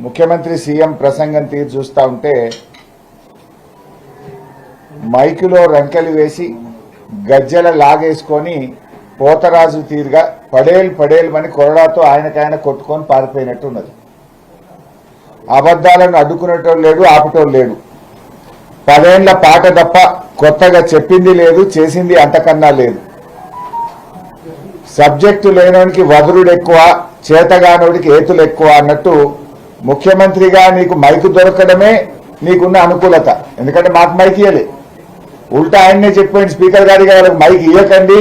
ముఖ్యమంత్రి సీఎం ప్రసంగం తీరు చూస్తా ఉంటే మైకులో రంకెలు వేసి గజ్జల లాగేసుకొని పోతరాజు తీరుగా పడేలు కొరడాతో ఆయనకాయన కొట్టుకొని పారిపోయినట్టు ఉన్నది. అబద్ధాలను అడ్డుకునేటోడు లేడు, ఆపటోడు లేడు. 10 ఏళ్ల పాట తప్ప కొత్తగా చెప్పింది లేదు, చేసింది అంతకన్నా లేదు. సబ్జెక్టు లేనోనికి వదురుడు ఎక్కువ, చేతగానోడికి ఏతులు ఎక్కువ అన్నట్టు ముఖ్యమంత్రిగా నీకు మైకు దొరకడమే నీకున్న అనుకూలత. ఎందుకంటే మాకు మైక్ ఇయ్యలే, ఉల్టా ఆయన్నే చెప్పాడు స్పీకర్ గారికి, వాళ్ళకి మైక్ ఇవ్వకండి,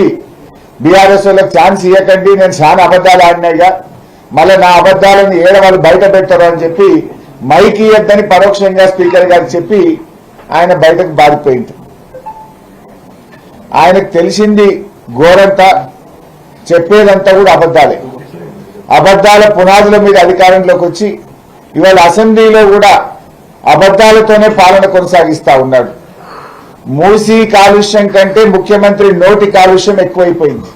బీఆర్ఎస్ వాళ్ళకి ఛాన్స్ ఇవ్వకండి, నేను చాలా అబద్ధాలు ఆడినాయిగా, మళ్ళీ నా అబద్ధాలను వాళ్ళు బయట పెట్టారు అని చెప్పి మైక్ ఇవ్వద్దని పరోక్షంగా స్పీకర్ గారికి చెప్పి ఆయన బయటకు బారిపోయింది. ఆయనకు తెలిసింది ఘోరంతా, చెప్పేదంతా కూడా అబద్ధాలే. అబద్ధాల పునాదుల మీద అధికారంలోకి వచ్చి ఇవాళ అసెంబ్లీలో కూడా అబద్ధాలతోనే పాలన కొనసాగిస్తా ఉన్నాడు. మూసీ కాలుష్యం కంటే ముఖ్యమంత్రి నోటి కాలుష్యం ఎక్కువైపోయింది.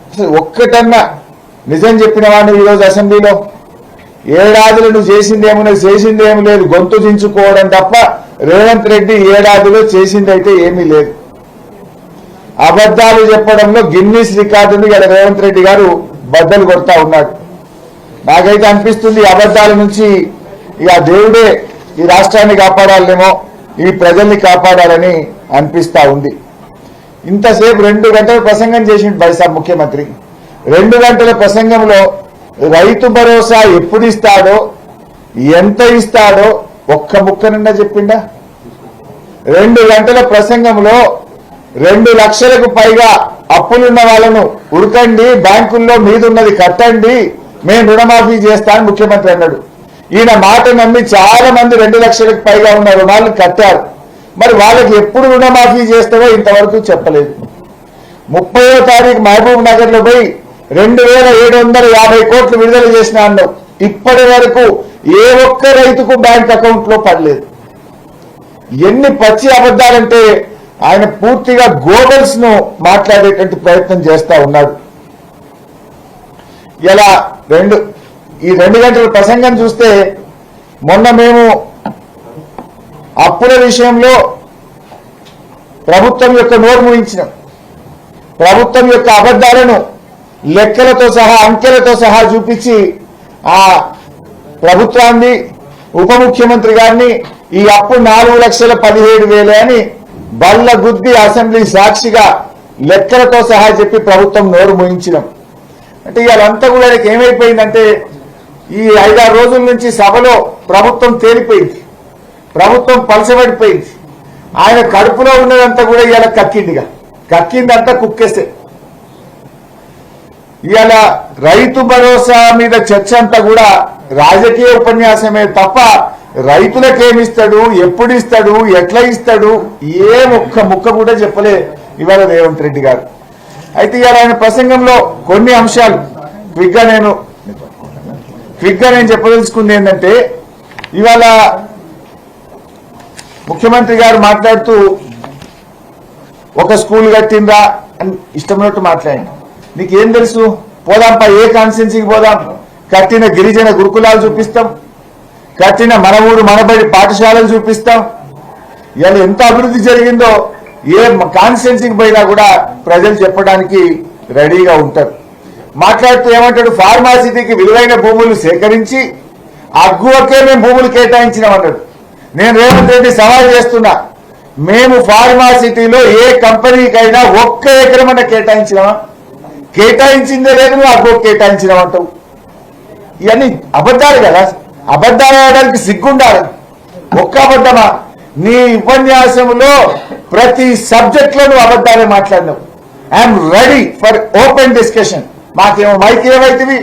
అసలు ఒక్కటన్నా నిజం చెప్పిన వాడిని ఈరోజు అసెంబ్లీలో ఏడాదిలో నువ్వు చేసిందేమీ లేదు, గొంతు దించుకోవడం తప్ప రేవంత్ రెడ్డి ఏడాదిలో చేసిందైతే ఏమీ లేదు. అబద్ధాలు చెప్పడంలో గిన్నీస్ రికార్డును ఇలా రేవంత్ రెడ్డి గారు బద్దలు కొడతా ఉన్నాడు. నాకైతే అనిపిస్తుంది అబద్ధాల నుంచి ఇక దేవుడే ఈ రాష్ట్రాన్ని కాపాడాలేమో, ఈ ప్రజల్ని కాపాడాలని అనిపిస్తా ఉంది. ఇంతసేపు 2 గంటల ప్రసంగం చేసిండు బైసాబ్ ముఖ్యమంత్రి. 2 గంటల ప్రసంగంలో రైతు భరోసా ఎప్పుడు ఇస్తాడో, ఎంత ఇస్తాడో ఒక్క ముక్కనన్నా చెప్పిండా? 2 గంటల ప్రసంగంలో 2 లక్షలకు పైగా అప్పులున్న వాళ్ళను ఉడకండి, బ్యాంకుల్లో మీదున్నది కట్టండి, మేము రుణమాఫీ చేస్తా అని ముఖ్యమంత్రి అన్నాడు. ఈయన మాట నమ్మి చాలా మంది 2 లక్షలకు పైగా ఉన్న రుణాలు కట్టారు. మరి వాళ్ళకి ఎప్పుడు రుణమాఫీ చేస్తావో ఇంతవరకు చెప్పలేదు. 30వ తారీఖు మహబూబ్ నగర్ లో పోయి 2750 కోట్లు విడుదల చేసిన అన్నావు. ఇప్పటి వరకు ఏ ఒక్క రైతుకు బ్యాంక్ అకౌంట్ లో పడలేదు. ఎన్ని పచ్చి అబద్ధాలంటే ఆయన పూర్తిగా గోబల్స్ ను మాట్లాడేటువంటి ప్రయత్నం చేస్తా ఉన్నాడు. ఇలా ఈ 2 గంటల ప్రసంగం చూస్తే మొన్న మేము అప్పుల విషయంలో ప్రభుత్వం యొక్క నోరు మూయించినాం. ప్రభుత్వం యొక్క అబద్ధాలను లెక్కలతో సహా అంకెలతో సహా చూపించి ఆ ప్రభుత్వాన్ని, ఉప ముఖ్యమంత్రి గారిని ఈ అప్పు 4,17,000 అని బల్ల గుద్ది అసెంబ్లీ సాక్షిగా లెక్కలతో సహా చెప్పి ప్రభుత్వం నోరు మూయించినాం. అంటే ఇవాళంతా కూడా ఆయనకి ఏమైపోయిందంటే ఈ 5-6 రోజుల నుంచి సభలో ప్రభుత్వం తేలిపోయింది, ప్రభుత్వం పలసబడిపోయింది. ఆయన కడుపులో ఉన్నదంతా కూడా ఇవాళ కక్కిందంతా కుక్కేస్తే. ఇవాళ రైతు భరోసా మీద చర్చ అంతా కూడా రాజకీయ ఉపన్యాసమే తప్ప రైతులకేమిస్తాడు, ఎప్పుడు ఇస్తాడు, ఎట్లా ఇస్తాడు, ఒక్క ముక్క కూడా చెప్పలే ఇవాళ రేవంత్ రెడ్డి గారు. అయితే ఇవాళ ఆయన ప్రసంగంలో కొన్ని అంశాలు క్విక్గా నేను చెప్పదలుచుకుంది ఏంటంటే, ఇవాళ ముఖ్యమంత్రి గారు మాట్లాడుతూ ఒక స్కూల్ కట్టిందా అని ఇష్టమైనట్టు మాట్లాడండి. నీకేం తెలుసు? పోదాంపా, ఏ కాన్స్టిట్యున్సీకి పోదాం, కట్టిన గిరిజన గురుకులాలు చూపిస్తాం, కట్టిన మన ఊరు మనబడి పాఠశాలలు చూపిస్తాం. ఇవాళ ఎంత అభివృద్ధి జరిగిందో ఏ కాన్స్టిట్యున్సీకి పోయినా కూడా ప్రజలు చెప్పడానికి రెడీగా ఉంటారు. మాట్లాడుతూ ఏమంటాడు, ఫార్మాసిటీకి విలువైన భూములు సేకరించి అగ్గువకే మేము భూములు కేటాయించినామన్నాడు. నేను రేవంత్ రెడ్డి సవాల్ చేస్తున్నా, మేము ఫార్మాసిటీలో ఏ కంపెనీకైనా 1 ఎకరమన్నా కేటాయించినామా? కేటాయించిందే లేదు, నువ్వు అగ్గువకు కేటాయించినామంటావు. ఇవన్నీ అబద్ధాలు కదా. అబద్ధాలు ఆడడానికి సిగ్గుండాలి. ఒక్క అబద్ధమా? నీ ఉపన్యాసంలో ప్రతి సబ్జెక్ట్ లో నువ్వు అబద్ధాలే మాట్లాడినావు. I'm ready for open discussion. మాకేమో మైక్ ఏమైతివి,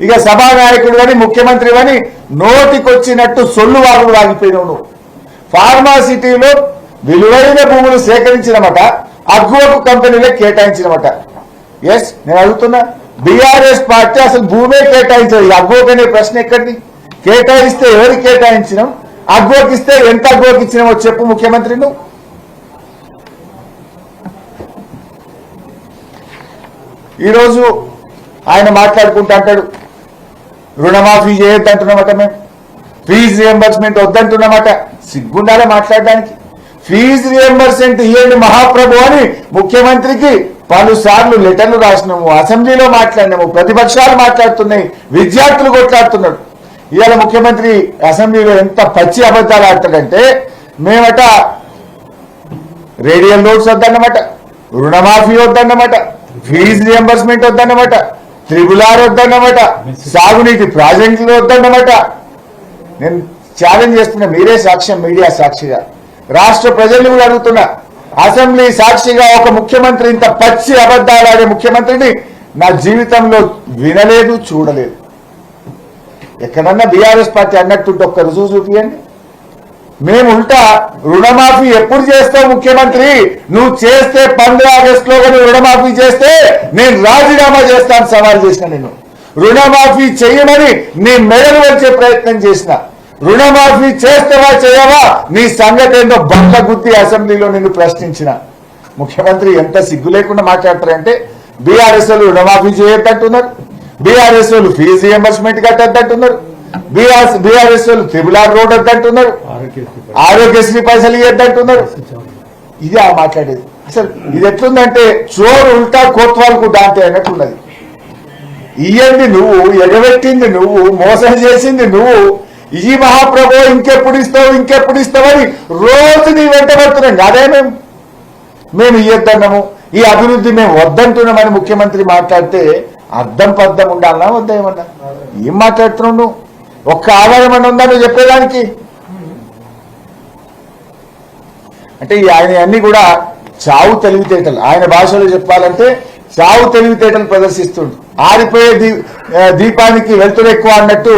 ఇక సభానాయకుడు అని ముఖ్యమంత్రి అని నోటికొచ్చినట్టు సొల్లు వాగులు వాగిపోయినావు. నువ్వు ఫార్మాసిటీలో విలువైన భూములు సేకరించినమాట, అగ్గువకు కంపెనీలే కేటాయించినమాట. ఎస్, నేను అడుగుతున్నా, బీఆర్ఎస్ పార్టీ అసలు భూమే కేటాయించదు. అగ్గువకు అనే ప్రశ్న ఎక్కడిది? కేటాయిస్తే ఎవరికి కేటాయించినాం, అగ్గువకి ఇస్తే ఎంత అగ్గువకి ఇచ్చినామో చెప్పు ముఖ్యమంత్రి నువ్వు. ఈరోజు ఆయన మాట్లాడుకుంటూ అంటాడు రుణమాఫీ చేయొద్దంటున్నామట మేము. Fee reimbursement వద్దంటున్నమాట. సిగ్గుండాలే మాట్లాడడానికి. ఫీజు రియంబర్స్మెంట్ ఇవ్వండి మహాప్రభు అని ముఖ్యమంత్రికి పలుసార్లు లెటర్లు రాసినాము, అసెంబ్లీలో మాట్లాడినాము, ప్రతిపక్షాలు మాట్లాడుతున్నాయి, విద్యార్థులు కొట్లాడుతున్నాడు. ఇవాళ ముఖ్యమంత్రి అసెంబ్లీలో ఎంత పచ్చి అబద్ధాలు ఆడతాడంటే, మేమట రేడియల్ నోట్స్ వద్దన్నమాట, రుణమాఫీ వద్దన్నమాట, ఫీజు రియంబర్స్మెంట్ వద్దన్నమాట, త్రిబులార్ వద్దన్నమాట, సాగునీటి ప్రాజెక్టులు వద్దన్నమాట. నేను ఛాలెంజ్ చేస్తున్నా, మీరే సాక్ష్యం, మీడియా సాక్షిగా, రాష్ట్ర ప్రజల్ని కూడా అడుగుతున్నా, అసెంబ్లీ సాక్షిగా ఒక ముఖ్యమంత్రి ఇంత పచ్చి అబద్ధాలాడే ముఖ్యమంత్రిని నా జీవితంలో వినలేదు, చూడలేదు. ఎక్కడన్నా బీఆర్ఎస్ పార్టీ అన్నట్టుంటే ఒక్క రుజువు చూపియండి. మేము ఉల్టా రుణమాఫీ ఎప్పుడు చేస్తావు ముఖ్యమంత్రి, నువ్వు చేస్తే 15 ఆగస్టులో కానీ రుణమాఫీ చేస్తే నేను రాజీనామా చేస్తాను సవాల్ చేసిన. నేను రుణమాఫీ చేయమని నీ మెడలు వచ్చే ప్రయత్నం చేసిన. రుణమాఫీ చేస్తావా చేయవా నీ సంగతి ఏందో బండ గుద్ది అసెంబ్లీలో నిన్ను ప్రశ్నించిన. ముఖ్యమంత్రి ఎంత సిగ్గు లేకుండా మాట్లాడతారంటే, బీఆర్ఎస్ వాళ్ళు రుణమాఫీ చేయొద్దంటున్నారు, బీఆర్ఎస్ వాళ్ళు ఫీజు రియంబర్స్మెంట్ కట్టద్దంటున్నారు, బీఆర్ఎస్ వాళ్ళు త్రిబులార్ రోడ్ వద్దంటున్నారు, ఆరోగ్యశ్రీ పైసలు ఇవ్వద్దంటున్నారు. ఇది ఆ మాట్లాడేది. అసలు ఇది ఎట్లుందంటే చోరు ఉల్టా కోత్వాలకు దాంతే అన్నట్టున్నది. ఇయ్యండి నువ్వు, ఎగబెట్టింది నువ్వు, మోసం చేసింది నువ్వు. ఈ మహాప్రభు ఇంకెప్పుడు ఇస్తావని రోజు నీ వెంట పడుతున్నాం. అదే మేము ఇయ్యొద్దన్నాము, ఈ అభివృద్ధి మేము వద్దంటున్నామని ముఖ్యమంత్రి మాట్లాడితే అర్థం పద్ధం ఉండాలన్నా వద్దా? ఏమన్నా ఏం మాట్లాడుతున్నావు నువ్వు? ఒక్క ఆధారం అని ఉందా నువ్వు చెప్పేదానికి? అంటే ఆయన అన్ని కూడా చావు తెలివితేటలు, ఆయన భాషలో చెప్పాలంటే చావు తెలివితేటలు ప్రదర్శిస్తుండు. ఆరిపోయే దీపానికి వెళ్తురు ఎక్కువ అన్నట్టు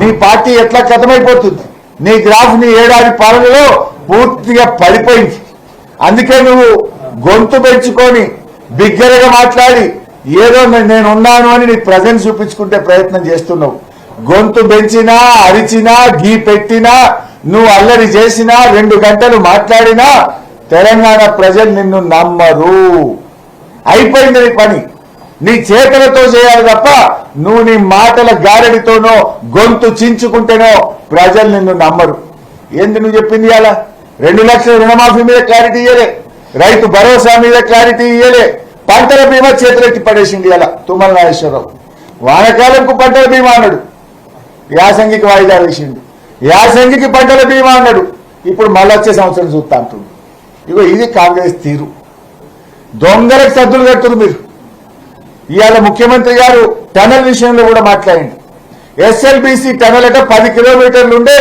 నీ పార్టీ ఎట్లా కథమైపోతుంది. నీ గ్రాఫ్ నీ ఏడాది పాలనలో పూర్తిగా పడిపోయింది. అందుకే నువ్వు గొంతు పెంచుకొని బిగ్గరగా మాట్లాడి ఏదో నేనున్నాను అని నీ ప్రజెన్స్ చూపించుకుంటే ప్రయత్నం చేస్తున్నావు. గొంతు పెంచినా, అరిచినా, గీ పెట్టినా, నువ్వు అల్లరి చేసినా, 2 గంటలు మాట్లాడినా తెలంగాణ ప్రజలు నిన్ను నమ్మరు. అయిపోయింది నీ పని. నీ చేతలతో చేయాలి తప్ప నువ్వు నీ మాటల గారడితోనో గొంతు చించుకుంటేనో ప్రజలు నిన్ను నమ్మరు. ఏంది నువ్వు చెప్పింది? అలా 2 లక్షల రుణమాఫీ మీద క్లారిటీ ఇయ్యలే, రైతు భరోసా మీద క్లారిటీ ఇయ్యలే, పంటల బీమా చేతులెత్తి పడేసింది అలా తుమ్మల నాగేశ్వరరావు. వానకాలంకు పంటల బీమా అన్నాడు, యాసంగికి వాయిదా వేసిండు. యాసంగికి పంటల బీమా అన్నాడు, ఇప్పుడు మళ్ళీ వచ్చే సంవత్సరం చూస్తా అంటుండు. ఇగో ఇది కాంగ్రెస్ తీరు. దొంగలకు సద్దులు కడుతున్నారు మీరు. ఇవాళ ముఖ్యమంత్రి గారు టనల్ విషయంలో కూడా మాట్లాడండి. ఎస్ఎల్బిసి టనల్ అంటే 10 కిలోమీటర్లు ఉండే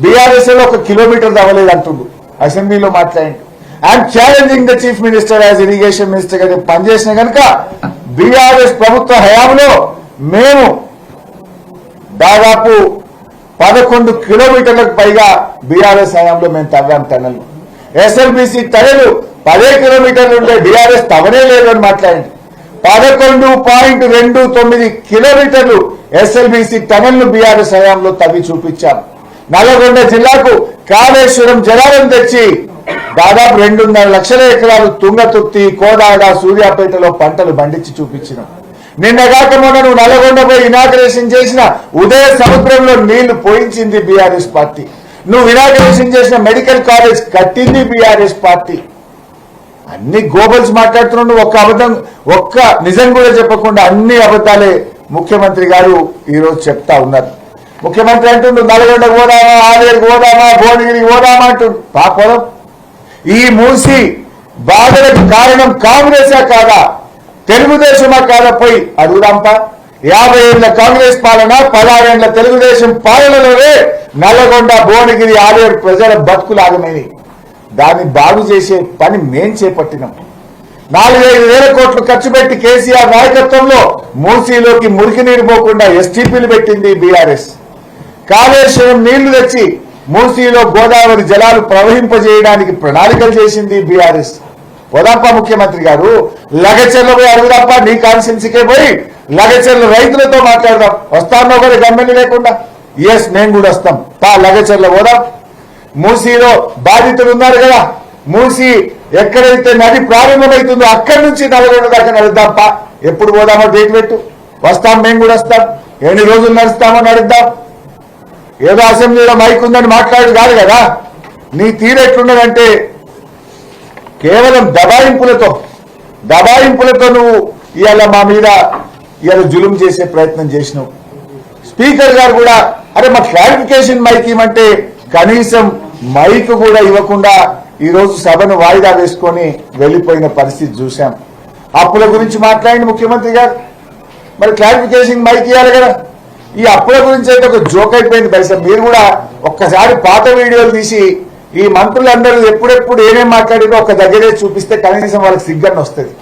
బీఆర్ఎస్ లో 1 కిలోమీటర్ అవ్వలేదు అంటుండు. అసెంబ్లీలో మాట్లాడండి. I'm challenging the chief minister as irrigation minister గా పనిచేసిన కనుక బీఆర్ఎస్ ప్రభుత్వ హయాంలో మేము దాదాపు 11 కిలోమీటర్లకు పైగా బీఆర్ఎస్ హయాంలో మేము తవ్వాం టనల్. ఎస్ఎల్బిసి టనల్ 10 కిలోమీటర్లు ఉండే బీఆర్ఎస్ తవ్వనే లేదు అని మాట్లాడండి. 11.29 కిలోమీటర్లు ఎస్ఎల్బిసి టనల్ ను బీఆర్ఎస్ హయాంలో తవ్వి చూపించాం. నల్లగొండ జిల్లాకు కాళేశ్వరం జలాలను తెచ్చి దాదాపు 2.5 లక్షల ఎకరాలు తుంగతుర్తి, కోదాడ, సూర్యాపేటలో పంటలు పండించి చూపించినాం. నిన్నగాక మొన్న నువ్వు నల్లగొండపై ఇనాగ్రేషన్ చేసిన ఉదయ సముద్రంలో నీళ్లు పోయించింది బీఆర్ఎస్ పార్టీ. నువ్వు ఇనాగ్రేషన్ చేసిన మెడికల్ కాలేజ్ కట్టింది బీఆర్ఎస్ పార్టీ. అన్ని గోబల్స్ మాట్లాడుతున్నాడు. ఒక్క అబద్ధం, ఒక్క నిజం కూడా చెప్పకుండా అన్ని అబద్ధాలే ముఖ్యమంత్రి గారు ఈరోజు చెప్తా ఉన్నారు. ముఖ్యమంత్రి అంటుండు నల్గొండకు పోదామా, ఆలేరుకు పోదామా, భువనగిరికి పోదామా అంటుండు. పాపం ఈ మూసి బాధలకు కారణం కాంగ్రెసా కాదా, తెలుగుదేశమా కాదా పోయి అడుగుదాంపా. 50 ఏళ్ల కాంగ్రెస్ పాలన, 16 ఏళ్ల తెలుగుదేశం పాలనలోనే నల్లగొండ, భువనగిరి, ఆలేరు ప్రజల బతుకులాగమైనవి. దాన్ని బాగు చేసే పని మేం చేపట్టినాం. 4-5 వేల కోట్లు ఖర్చు పెట్టి కేసీఆర్ నాయకత్వంలో మూసీలోకి మురికి నీరు పోకుండా ఎస్టీపీలు పెట్టింది బీఆర్ఎస్. కాళేశ్వరం నీళ్లు తెచ్చి మూసీలో గోదావరి జలాలు ప్రవహింపజేయడానికి ప్రణాళికలు చేసింది బీఆర్ఎస్. పోదాంపా ముఖ్యమంత్రి గారు, లగచెర్ల పోయి అడుగుదాంపా. నీ కాన్స్టిట్యున్సీకే పోయి లగచెర్ల రైతులతో మాట్లాడదాం. వస్తానో కూడా గమ్మెల్ని లేకుండా. ఎస్, మేము కూడా వస్తాం. లగచెర్ల పోదాం. మూసీలో బాధితులు ఉన్నారు కదా, మూసీ ఎక్కడైతే నది ప్రారంభమవుతుందో అక్కడి నుంచి నల్గొండ దాకా నడుద్దాంపా. ఎప్పుడు పోదామో డేట్ పెట్టు, వస్తాం. మేము కూడా వస్తాం. ఎన్ని రోజులు నడుస్తామో నడుద్దాం. ఏదో అసెంబ్లీలో మైక్ ఉందని మాట్లాడు కాదు కదా. నీ తీరు ఎట్లున్నదంటే కేవలం దబాయింపులతో నువ్వు ఇవాళ మా మీద ఇవాళ జులుం చేసే ప్రయత్నం చేసినావు. స్పీకర్ గారు కూడా అరే మా క్లారిఫికేషన్ మైక్ ఇవ్వమంటే కనీసం మైక్ కూడా ఇవ్వకుండా ఈ రోజు సభను వాయిదా వేసుకొని వెళ్లిపోయిన పరిస్థితి చూశాం. అప్పుల గురించి మాట్లాడింది ముఖ్యమంత్రి గారు, మరి క్లారిఫికేషన్ మైక్ ఇవ్వాలి కదా. ఈ అప్పుల గురించి అయితే ఒక జోక్ అయిపోయింది బైసా. మీరు కూడా ఒక్కసారి పాత వీడియోలు తీసి ఈ మంత్రులందరూ ఎప్పుడెప్పుడు ఏమేం మాట్లాడిందో ఒక దగ్గరే చూపిస్తే కనీసం వాళ్ళకి సిగ్గన్న వస్తుంది.